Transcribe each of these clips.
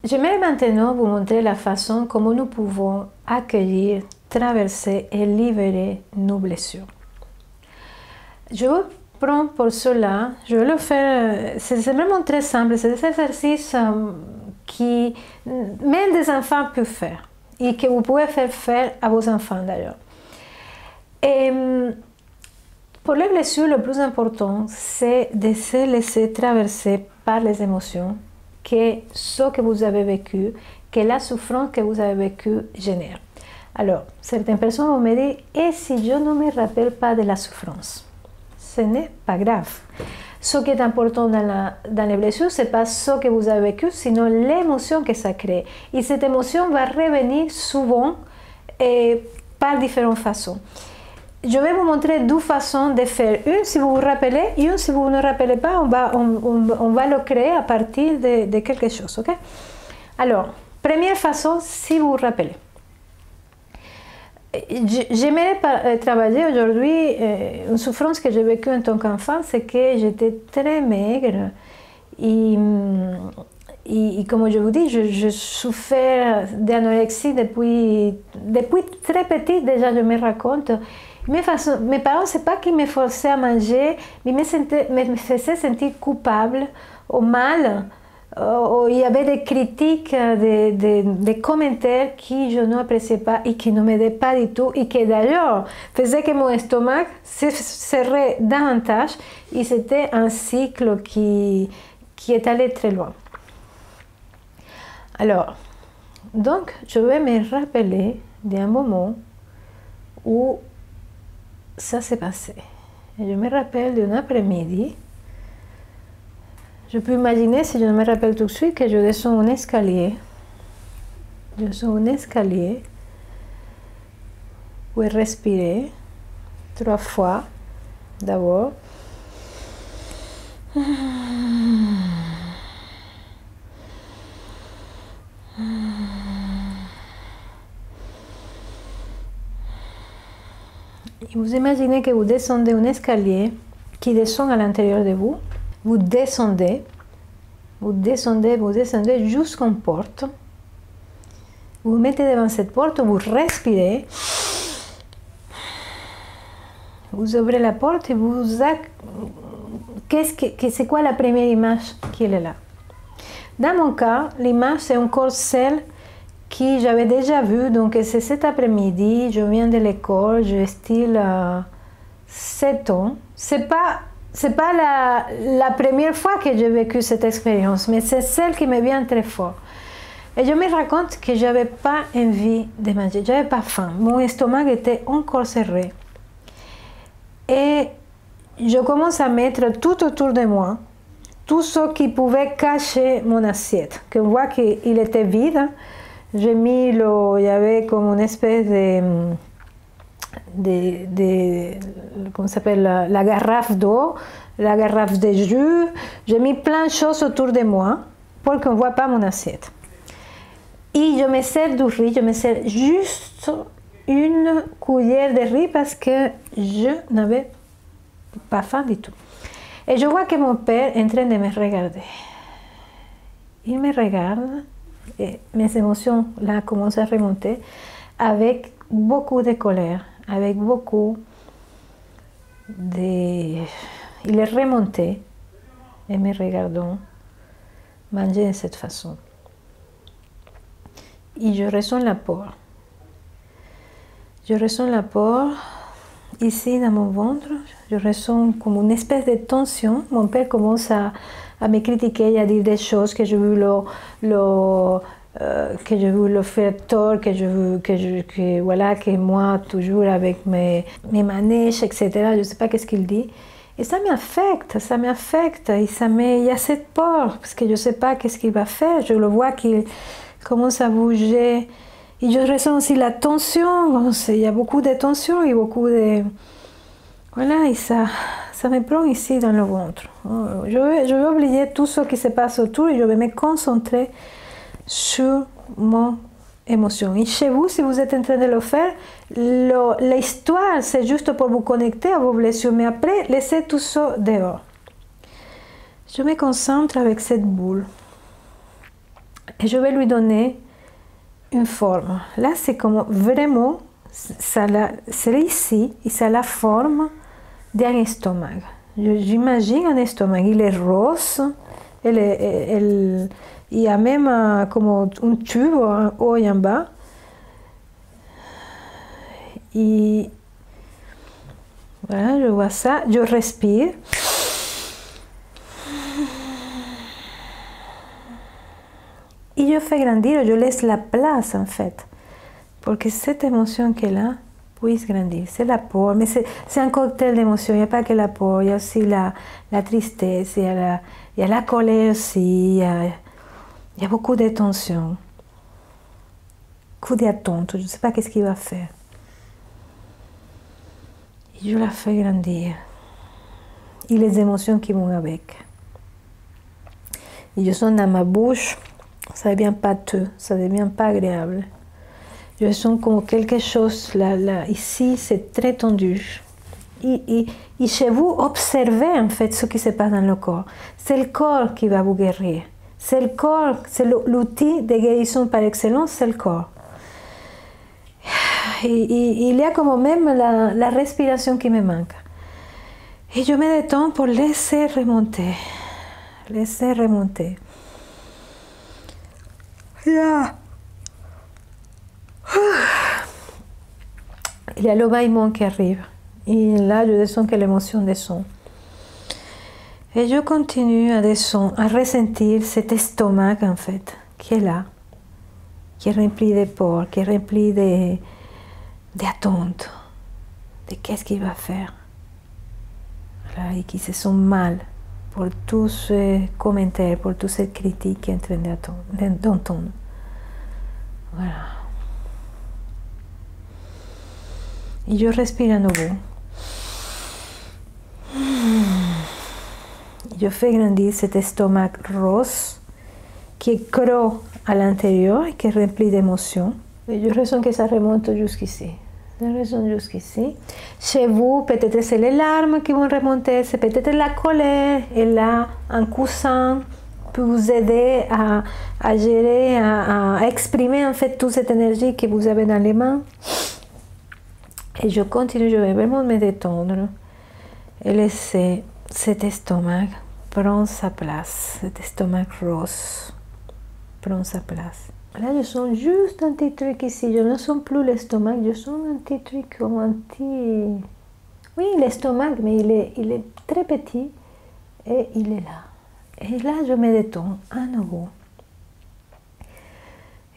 J'aimerais maintenant vous montrer la façon comment nous pouvons accueillir, traverser et libérer nos blessures. Je vous prends pour cela, je vais le faire, c'est vraiment très simple, c'est des exercices qui même des enfants peuvent faire et que vous pouvez faire à vos enfants d'ailleurs. Et pour les blessures, le plus important, c'est de se laisser traverser par les émotions que ce que vous avez vécu, que la souffrance que vous avez vécue génère. Alors, certaines personnes vont me dire, et si je ne me rappelle pas de la souffrance? Ce n'est pas grave. Ce qui est important dans les blessures, ce n'est pas ce que vous avez vécu, sinon l'émotion que ça crée. Et cette émotion va revenir souvent et par différentes façons. Je vais vous montrer deux façons de faire. Une si vous vous rappelez, une si vous ne vous rappelez pas, on va le créer à partir de quelque chose. Okay? Alors, première façon, si vous vous rappelez. J'aimerais travailler aujourd'hui une souffrance que j'ai vécue en tant qu'enfant, c'est que j'étais très maigre et comme je vous dis, je souffrais d'anorexie depuis très petite, déjà je me raconte. Mes parents, c'est pas qu'ils me forçaient à manger, mais me faisaient sentir coupable ou mal. Il y avait des critiques, des commentaires qui je n'appréciais pas et qui ne m'aidaient pas du tout et qui d'ailleurs faisaient que mon estomac se serrait davantage et c'était un cycle qui est allé très loin. Alors, donc je vais me rappeler d'un moment où ça s'est passé. Et je me rappelle d'un après-midi. Je peux imaginer, si je me rappelle tout de suite, que je descends un escalier. Je descends un escalier. Pour respirer 3 fois d'abord. Et vous imaginez que vous descendez un escalier qui descend à l'intérieur de vous. Vous descendez jusqu'à une porte. Vous vous mettez devant cette porte, vous respirez. Vous ouvrez la porte et c'est quoi la première image qui est là? Dans mon cas, l'image c'est encore celle que j'avais déjà vue. Donc c'est cet après-midi, je viens de l'école, j'ai style 7 ans. C'est pas la première fois que j'ai vécu cette expérience, mais c'est celle qui me vient très fort. Et je me raconte que je n'avais pas envie de manger, je n'avais pas faim. Mon estomac était encore serré. Et je commence à mettre tout autour de moi, tout ce qui pouvait cacher mon assiette. Que on voit qu'il était vide. J'ai mis il y avait comme une espèce comment s'appelle, la garafe d'eau, la garafe de jus. J'ai mis plein de choses autour de moi pour qu'on ne voit pas mon assiette. Et je me sers du riz, je me sers juste une cuillère de riz parce que je n'avais pas faim du tout. Et je vois que mon père est en train de me regarder. Il me regarde et mes émotions là commencent à remonter avec beaucoup de colère, avec beaucoup de... Il est remonté et me regardant manger de cette façon. Et je ressens la peur. Je ressens la peur ici dans mon ventre. Je ressens comme une espèce de tension. Mon père commence à me critiquer et à dire des choses que je veux le faire tort, que moi toujours avec mes manèges, etc. Je ne sais pas qu'est-ce qu'il dit. Et ça m'affecte. Et il y a cette peur parce que je ne sais pas qu'est-ce qu'il va faire. Je le vois qu'il commence à bouger. Et je ressens aussi la tension. Il y a beaucoup de tension et beaucoup de... Voilà, et ça me prend ici dans le ventre. Je vais oublier tout ce qui se passe autour et je vais me concentrer sur mon émotion. Et chez vous, si vous êtes en train de le faire, l'histoire, c'est juste pour vous connecter à vos blessures. Mais après, laissez tout ça dehors. Je me concentre avec cette boule. Et je vais lui donner une forme. Là, c'est comme vraiment, c'est ici, et ça a la forme d'un estomac. J'imagine un estomac, il est rose, il y a même comme un tube en haut et en bas. Et voilà, je vois ça, je respire. Et je fais grandir, je laisse la place en fait, pour que cette émotion qu'elle a puisse grandir. C'est la peur, mais c'est un cocktail d'émotions, il n'y a pas que la peur, il y a aussi la tristesse, il y a la colère aussi, il y a beaucoup de tensions, beaucoup d'attentes, je ne sais pas qu'est-ce qu'il va faire. Et je la fais grandir. Et les émotions qui vont avec. Et je sens dans ma bouche, ça devient pâteux, ça devient pas agréable. Je sens comme quelque chose, là ici, c'est très tendu. Et chez vous, observez en fait ce qui se passe dans le corps. C'est le corps qui va vous guérir. C'est le corps, c'est l'outil de guérison par excellence, c'est le corps. Et il y a comme même la respiration qui me manque. Et je me détends pour laisser remonter. Laisser remonter. Yeah. Il y a le bâillement qui arrive. Et là, je sens que l'émotion descend. Et je continue à descendre, à ressentir cet estomac, en fait, qui est là, qui est rempli de peur, qui est rempli d'attentes, de qu'est-ce qu'il va faire. Voilà, et qui se sent mal pour tous ces commentaires, pour toutes ces critiques qu'il est en train d'entendre. Voilà. Et je respire à nouveau. Je fais grandir cet estomac rose qui est creux à l'intérieur et qui est rempli d'émotions. Et je ressens que ça remonte jusqu'ici. Ça remonte jusqu'ici. Chez vous, peut-être c'est les larmes qui vont remonter, c'est peut-être la colère. Et là, un coussin peut vous aider à gérer, à exprimer en fait toute cette énergie que vous avez dans les mains. Et je continue, je vais vraiment me détendre et laisser cet estomac prendre sa place, cet estomac rose prendre sa place. Là, je sens juste un petit truc ici, je ne sens plus l'estomac, je sens un petit truc comme un petit... Oui, l'estomac, mais il est très petit et il est là. Et là, je me détends à nouveau.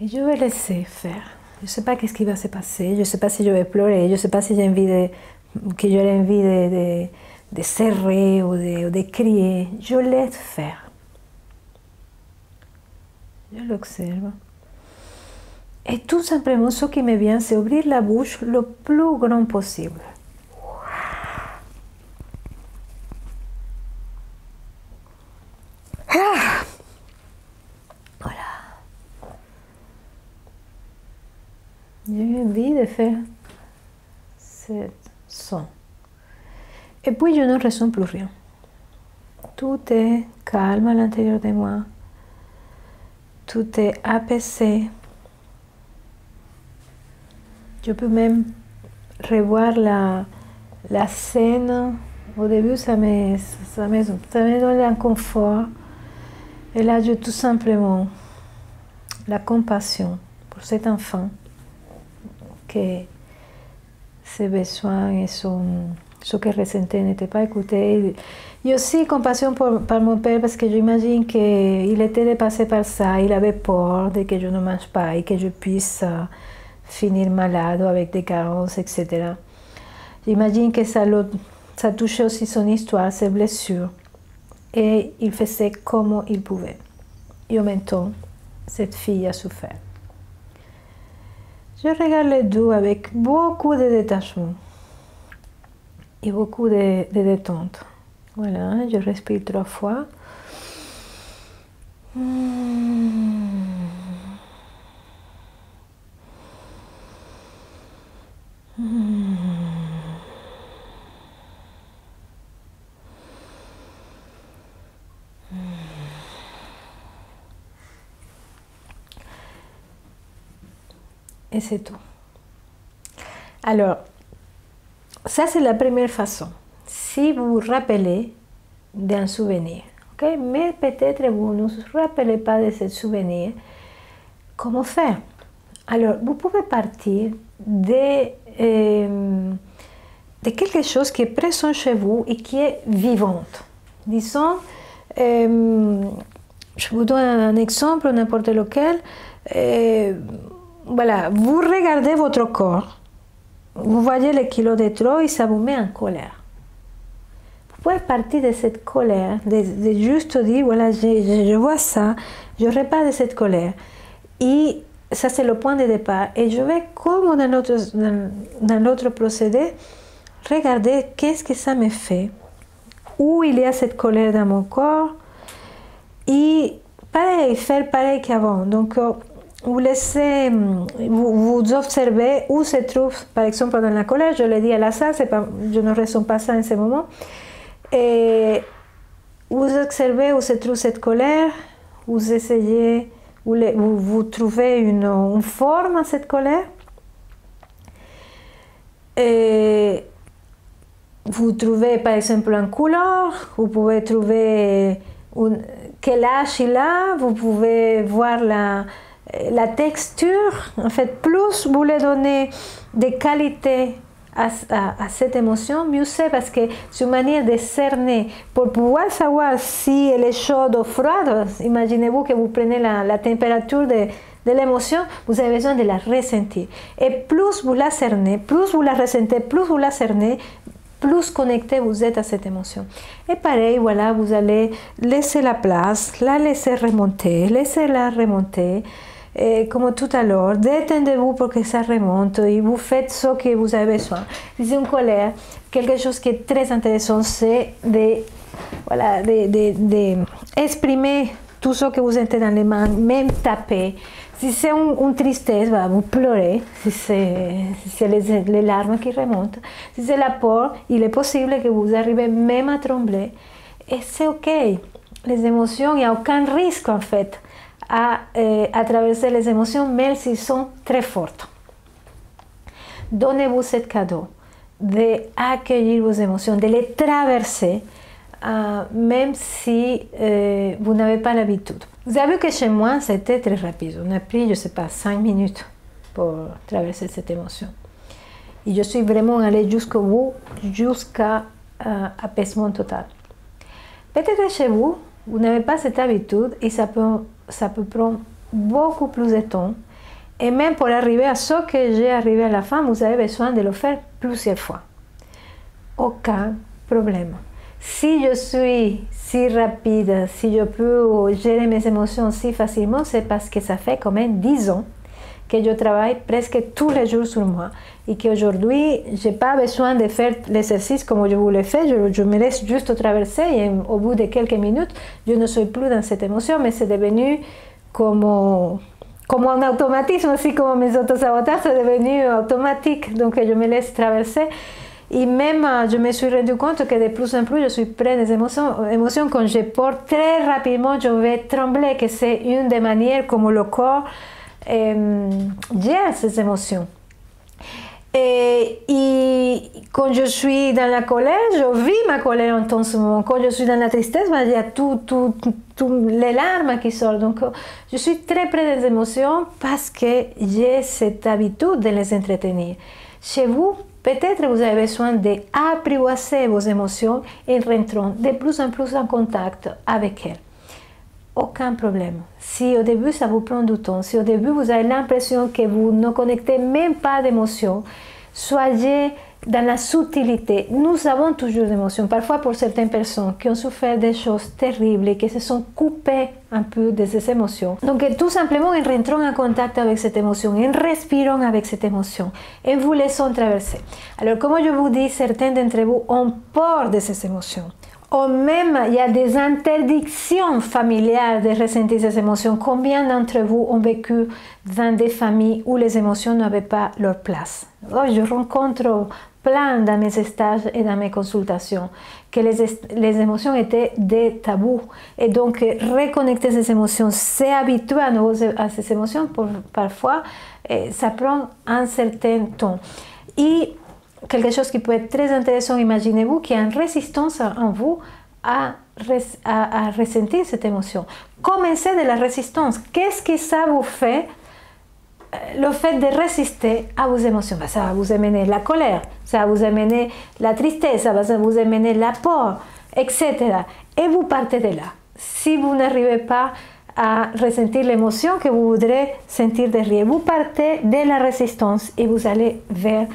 Et je vais laisser faire. Je ne sais pas qu'est-ce qui va se passer, je ne sais pas si je vais pleurer, je ne sais pas si j'ai envie que j'aurai envie de serrer ou de crier. Je laisse faire. Je l'observe. Et tout simplement, ce qui me vient, c'est ouvrir la bouche le plus grand possible. Ah! Voilà. J'ai envie de faire ce son. Et puis, je ne ressens plus rien. Tout est calme à l'intérieur de moi. Tout est apaisé. Je peux même revoir la scène. Au début, ça me donne un confort. Et là, j'ai tout simplement la compassion pour cet enfant que ses besoins et ce qu'il ressentait n'étaient pas écoutés. Et aussi compassion par mon père parce que j'imagine qu'il était dépassé par ça. Il avait peur de que je ne mange pas et que je puisse finir malade ou avec des carences, etc. J'imagine que ça touchait aussi son histoire, ses blessures. Et il faisait comme il pouvait. Et en même temps, cette fille a souffert. Je regarde les deux avec beaucoup de détachement et beaucoup de détente. Voilà, je respire 3 fois. et c'est tout. Alors, ça c'est la première façon. Si vous vous rappelez d'un souvenir, okay? Mais peut-être vous ne vous rappelez pas de ce souvenir, comment faire? Alors, vous pouvez partir de quelque chose qui est présent chez vous et qui est vivante. Disons, je vous donne un exemple, n'importe lequel. Voilà, vous regardez votre corps, vous voyez les kilos de trop et ça vous met en colère. Vous pouvez partir de cette colère, de juste dire, voilà, je vois ça, je repars de cette colère. Et ça, c'est le point de départ. Et je vais, comme dans l'autre procédé, regarder qu'est-ce que ça me fait, où il y a cette colère dans mon corps, et pareil, faire pareil qu'avant. Donc, vous laissez, vous observez où se trouve, par exemple, dans la colère, je l'ai dit à la salle, je ne ressens pas ça en ce moment, et vous observez où se trouve cette colère, vous essayez, vous trouvez une forme à cette colère, et vous trouvez par exemple une couleur, vous pouvez trouver quel âge il a, vous pouvez voir la texture. En fait, plus vous lui donnez des qualités à cette émotion, mieux c'est, parce que c'est une manière de cerner. Pour pouvoir savoir si elle est chaude ou froide, imaginez-vous que vous prenez la température de l'émotion, vous avez besoin de la ressentir. Et plus vous la cernez, plus vous la ressentez, plus vous la cernez, plus connecté vous êtes à cette émotion. Et pareil, voilà, vous allez laisser la place, la laisser remonter, laissez-la remonter. Et comme tout à l'heure, détendez-vous pour que ça remonte et vous faites ce que vous avez besoin. Si c'est une colère, quelque chose qui est très intéressant, c'est d'exprimer tout ce que vous êtes dans les mains, même taper. Si c'est une tristesse, bah, vous pleurez, si c'est les larmes qui remontent. Si c'est la peur, il est possible que vous arrivez même à trembler. Et c'est OK. Les émotions, il n'y a aucun risque en fait à traverser les émotions, même s'ils sont très fortes. Donnez-vous ce cadeau d'accueillir vos émotions, de les traverser, même si vous n'avez pas l'habitude. Vous avez vu que chez moi, c'était très rapide. On a pris, je ne sais pas, 5 minutes pour traverser cette émotion. Et je suis vraiment allée jusqu'au bout, jusqu'à apaisement total. Peut-être que chez vous, vous n'avez pas cette habitude et ça peut prendre beaucoup plus de temps. Et même pour arriver à ce que j'ai arrivé à la fin, vous avez besoin de le faire plusieurs fois. Aucun problème. Si je suis si rapide, si je peux gérer mes émotions si facilement, c'est parce que ça fait quand même 10 ans que je travaille presque tous les jours sur moi et qu'aujourd'hui, je n'ai pas besoin de faire l'exercice comme je vous le fais, je me laisse juste traverser et au bout de quelques minutes, je ne suis plus dans cette émotion, mais c'est devenu comme un automatisme, aussi comme mes autosabotages, c'est devenu automatique, donc je me laisse traverser. Et même, je me suis rendu compte que de plus en plus, je suis près des émotions. Quand je porte très rapidement, je vais trembler, que c'est une des manières comme le corps gère ces émotions. Et quand je suis dans la colère, je vis ma colère intensément. Quand je suis dans la tristesse, il y a toutes les larmes qui sortent. Donc, je suis très près des émotions parce que j'ai cette habitude de les entretenir. Chez vous, peut-être vous avez besoin d'apprivoiser vos émotions en rentrant de plus en plus en contact avec elles. Aucun problème. Si au début ça vous prend du temps, si au début vous avez l'impression que vous ne connectez même pas d'émotions, soyez dans la subtilité. Nous avons toujours des émotions. Parfois pour certaines personnes qui ont souffert des choses terribles et qui se sont coupées un peu de ces émotions. Donc tout simplement en rentrant en contact avec cette émotion, en respirant avec cette émotion, en vous laissant traverser. Alors comme je vous dis, certains d'entre vous ont peur de ces émotions. Ou même, il y a des interdictions familiales de ressentir ces émotions. Combien d'entre vous ont vécu dans des familles où les émotions n'avaient pas leur place? Je rencontre plein dans mes stages et dans mes consultations, que les émotions étaient des tabous. Et donc, reconnecter ces émotions, s'habituer à nouveau à ces émotions, parfois, ça prend un certain temps. Et quelque chose qui peut être très intéressant, imaginez-vous qu'il y a une résistance en vous à ressentir cette émotion. Commencez de la résistance. Qu'est-ce que ça vous fait? Le fait de résister à vos émotions, ça va vous amener la colère, ça va vous amener la tristesse, ça va vous amener la peur, etc. Et vous partez de là. Si vous n'arrivez pas à ressentir l'émotion que vous voudrez sentir derrière, vous partez de la résistance et vous allez vers,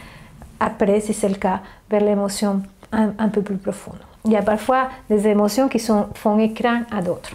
après, si c'est le cas, vers l'émotion un peu plus profonde. Il y a parfois des émotions qui font écran à d'autres.